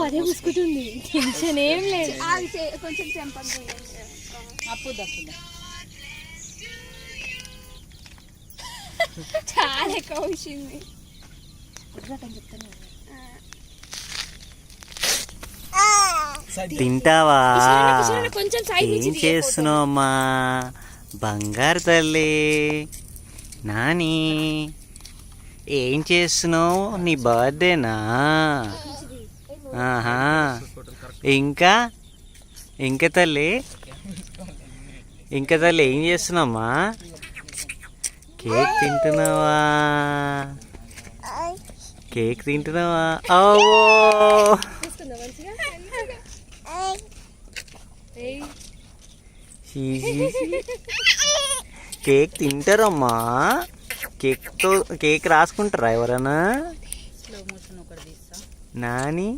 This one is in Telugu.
అదే పుసుకుతుంది, టెన్షన్ ఏం లేదు. కొంచెం చాలా ఎక్కువ వచ్చింది. తింటావా? ఏం చేస్తున్నావు అమ్మా బంగారు తల్లి? నాని ఏం చేస్తున్నావు? నీ బర్త్డేనా? ఆహా, ఇంకా ఇంకా తల్లి ఏం చేస్తున్నావమ్మా? కేక్ తింటున్నావా? ఓ కేక్ తింటారమ్మా? కేక్ రాసుకుంటారా ఎవరన్నా? నాని